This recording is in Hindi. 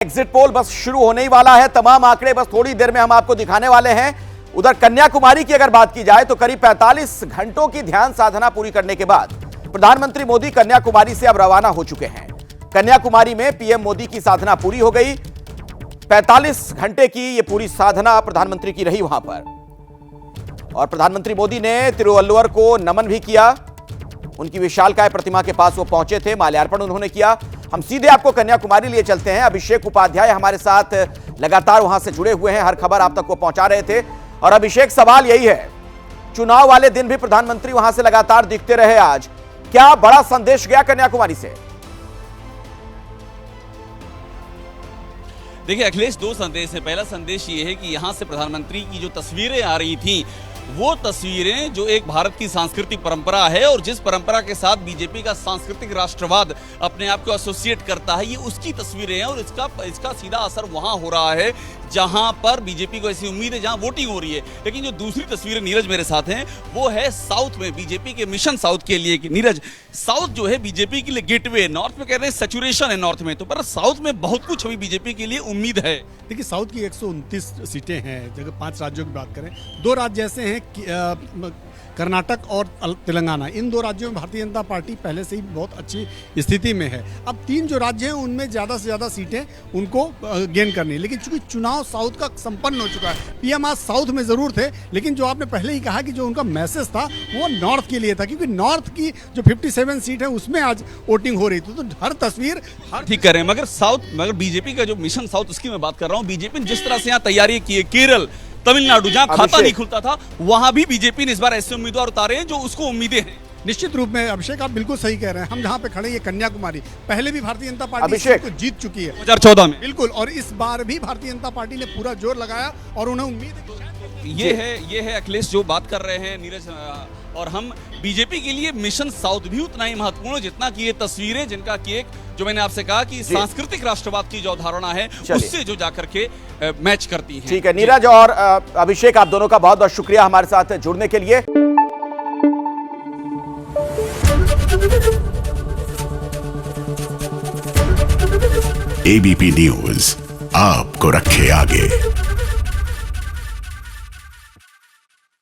एग्जिट पोल बस शुरू होने ही वाला है। तमाम आंकड़े बस थोड़ी देर में हम आपको दिखाने वाले हैं। उधर कन्याकुमारी की अगर बात की जाए तो करीब 45 घंटों की ध्यान साधना पूरी करने के बाद प्रधानमंत्री मोदी कन्याकुमारी से अब रवाना हो चुके हैं। कन्याकुमारी में पीएम मोदी की साधना पूरी हो गई। 45 घंटे की यह पूरी साधना प्रधानमंत्री की रही वहां पर, और प्रधानमंत्री मोदी ने तिरुवल्लुवर को नमन भी किया। उनकी विशालकाय प्रतिमा के पास वो पहुंचे थे, माल्यार्पण उन्होंने किया। हम सीधे आपको कन्याकुमारी लिए चलते हैं। अभिषेक उपाध्याय हमारे साथ लगातार वहां से जुड़े हुए हैं, हर खबर आप तक वो पहुंचा रहे थे। और अभिषेक, सवाल यही है, चुनाव वाले दिन भी प्रधानमंत्री वहां से लगातार दिखते रहे, आज क्या बड़ा संदेश गया कन्याकुमारी से? देखिए अखिलेश, दो संदेश है। पहला संदेश ये है कि यहां से प्रधानमंत्री की जो तस्वीरें आ रही थी, वो तस्वीरें जो एक भारत की सांस्कृतिक परंपरा है और जिस परंपरा के साथ बीजेपी का सांस्कृतिक राष्ट्रवाद अपने आप को एसोसिएट करता है, ये उसकी तस्वीरें हैं। और इसका सीधा असर वहां हो रहा है जहां पर बीजेपी को ऐसी उम्मीद है, जहां वोटिंग हो रही है। लेकिन जो दूसरी तस्वीरें नीरज मेरे साथ हैं, वो है साउथ में बीजेपी के मिशन साउथ के लिए। कि नीरज, साउथ जो है बीजेपी के लिए गेटवे, नॉर्थ में कह रहे हैं सैचुरेशन है नॉर्थ में, तो पर साउथ में बहुत कुछ अभी बीजेपी के लिए उम्मीद है। देखिए, साउथ की 129 सीटें हैं। अगर 5 राज्यों की बात करें, 2 राज्य ऐसे हैं कर्नाटक और तेलंगाना। इन 2 राज्यों में भारतीय जनता पार्टी पहले से ही बहुत अच्छी स्थिति में है। अब 3 जो राज्य हैं उनमें ज़्यादा से ज़्यादा सीटें उनको गेन करनी है। लेकिन चूंकि चुनाव साउथ का संपन्न हो चुका है, पीएम आज साउथ में ज़रूर थे, लेकिन जो आपने पहले ही कहा कि जो उनका मैसेज था वो नॉर्थ के लिए था, क्योंकि नॉर्थ की जो 57 सीट है उसमें आज वोटिंग हो रही थी। तो हर तस्वीर ठीक कर रहे हैं। मगर बीजेपी का जो मिशन साउथ, उसकी मैं बात कर रहा हूँ। बीजेपी ने जिस तरह से यहाँ तैयारी की है, केरल, तमिलनाडु, जहां खाता नहीं खुलता था, वहां भी बीजेपी ने इस बार ऐसे उम्मीदवार उतारे हैं जो उसको उम्मीदें हैं। निश्चित रूप में अभिषेक, आप बिल्कुल सही कह रहे हैं। हम जहां पे खड़े, ये कन्याकुमारी पहले भी भारतीय जनता पार्टी को जीत चुकी है 2014 में। बिल्कुल, और इस बार भी भारतीय जनता पार्टी ने पूरा जोर लगाया और उन्हें उम्मीद है। ये है अखिलेश जो बात कर रहे हैं नीरज, और हम बीजेपी के लिए मिशन साउथ भी उतना ही महत्वपूर्ण है जितना कि ये तस्वीरें, जिनका कि एक जो मैंने आपसे कहा कि सांस्कृतिक राष्ट्रवाद की जो अवधारणा है उससे जो जाकर के मैच करती है। ठीक है नीरज और अभिषेक, आप दोनों का बहुत बहुत शुक्रिया हमारे साथ जुड़ने के लिए। एबीपी न्यूज आपको रखे आगे।